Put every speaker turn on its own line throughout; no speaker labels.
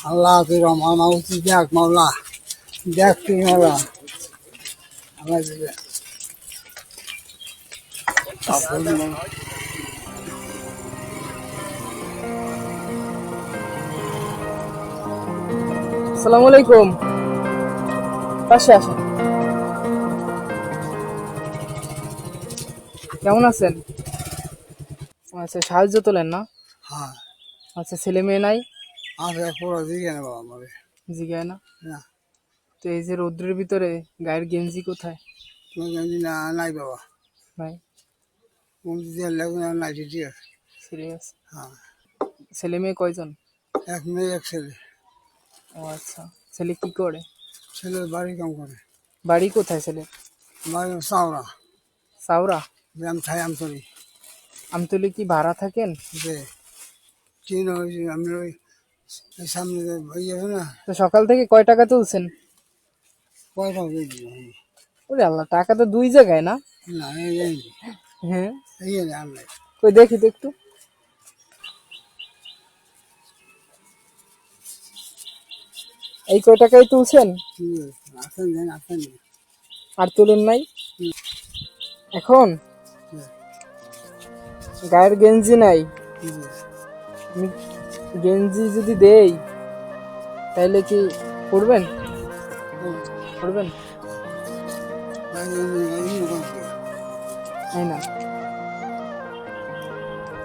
আল্লাহ তুই রহমান মাউতি দেখ মাওলা দেখ তুই মাওলা আল্লাহ দিবে
আসসালামু আলাইকুম। পাশে আসেন। কেমন আছেন? আচ্ছা, সাহায্য তোলেন না?
হ্যাঁ
আচ্ছা, ছেলে মেয়ে নাই?
আছে পুরো দিকে না বাবা আমারে
জিগায় না?
না
তো এই যে রৌদ্রের ভিতরে গায়ের গেঞ্জি কোথায়?
তুমি জানি না নাই বাবা
ভাই
গঞ্জি দিয়ে লেগুন নাই ঠিক আছে
সিরিয়াস?
হ্যাঁ
ছেলে মেয়ে কয়জন?
এক মেয়ে এক ছেলে
ও আচ্ছা, ছেলে কি করে?
ছেলের বাড়ি কাম করে
বাড়ি কোথায় ছেলে?
বাড়ি চাওড়া
সাউরা?
গ্রাম ছাই আমতলি
আমতলি কি ভাড়া থাকেন?
যে চিন হয়েছে আমি ওই এই সামনে যে ইয়ে আছে না
তো সকাল থেকে কয় টাকা তুলছেন?
পয়সা দিয়েছি
ওরে আল্লাহ, টাকা তো দুই জায়গায় না?
না এই
হ্যাঁ,
এই আর নাই
কই দেখি তো একটু। এই কয় টাকাই তুলছেন?
আসেন দেন আসেন
আর তুলেন নাই এখন? গায়ের গেঞ্জি নাই? আমি গেঞ্জি যদি দেই তাহলে কি পরবেন? পরবেন? তাই না?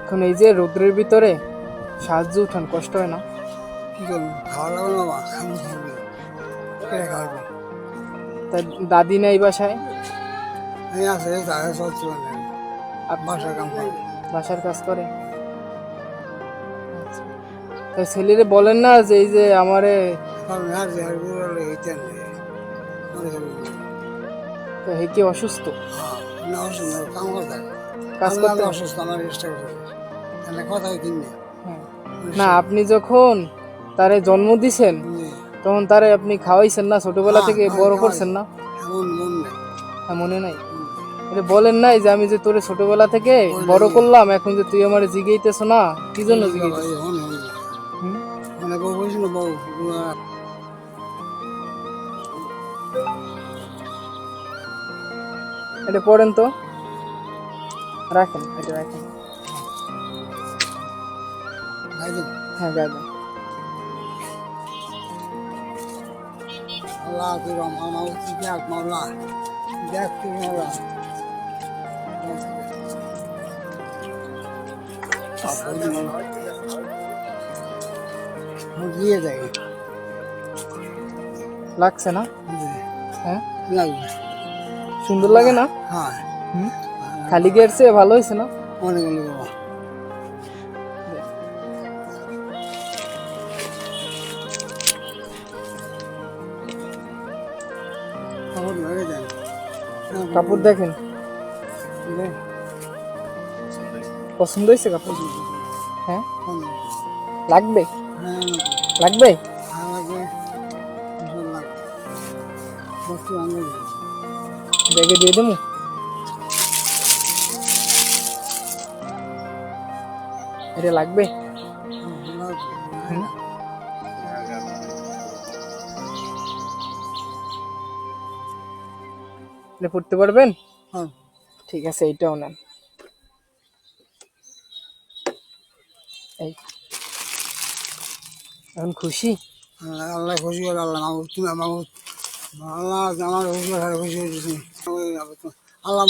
এখন এই যে রৌদ্রের ভিতরে সাহায্য উঠান, কষ্ট হয় না?
কি করবো খাওয়া লাগবে না বা খাবো খাবে কে খাওয়াবে
তাই দাদি নাই বাসায়?
এই আছে তারা চলছে না
আর
বাসার কাম করে
বাসার কাজ করে? আচ্ছা, তাই ছেলেরে বলেন না যে এই যে আমারে,
কারণ আর যে আর গুলো এইতেন
তো হে কি অসুস্থ?
হ্যাঁ না অসুস্থ কাম করতে
কাজ
আমি
করতে?
অসুস্থ আমার চেষ্টা করতে তাহলে কথাই কিনবে
হ্যাঁ। না, আপনি যখন তারে জন্ম দিছেন তখন তারে আপনি খাওয়াইছেন না, ছোটবেলা থেকে বড় করছেন না?
এমন মন নেই
হ্যাঁ, মনে নাই? এটা বলেন নাই যে আমি যে তোরে ছোটবেলা থেকে বড় করলাম, এখন যে তুই আমারে জিগাইতেছ না, কি জন্য জিগাইতেছ? হুম?
মানে বউ বলছিল বউ
এটা পড়েন তো, রাখেন, এটা রাখেন। হ্যাঁ, গাইবেন।
আল্লাহ তুই রহমান মাউতি দেখ মাওলা দেখ তুই মাওলা দিয়ে দেয়
লাগছে না? হ্যাঁ,
লাগবে
সুন্দর লাগে না?
হ্যাঁ
হুম? খালি গের চেয়ে ভালো হয়েছে না?
অনেক অনেক বাবা খবর লাগে দেন
কাপড় দেখেন, পছন্দ হয়েছে কাপড়? হ্যাঁ, লাগবে?
হ্যাঁ
লাগবে?
লাগবে বস্তু আনবে
ব্যাগে দিয়ে দেবো? এটা লাগবে? হুম? এটা পড়তে পারবেন?
হ্যাঁ
ঠিক আছে, এইটাও নেন। এই, এখন খুশি?
আল্লাহ খুশি করে আল্লাহ মাহবুব তুমি মাহবুব আল্লাহ আমার খুশি হয়েছে আল্লাহ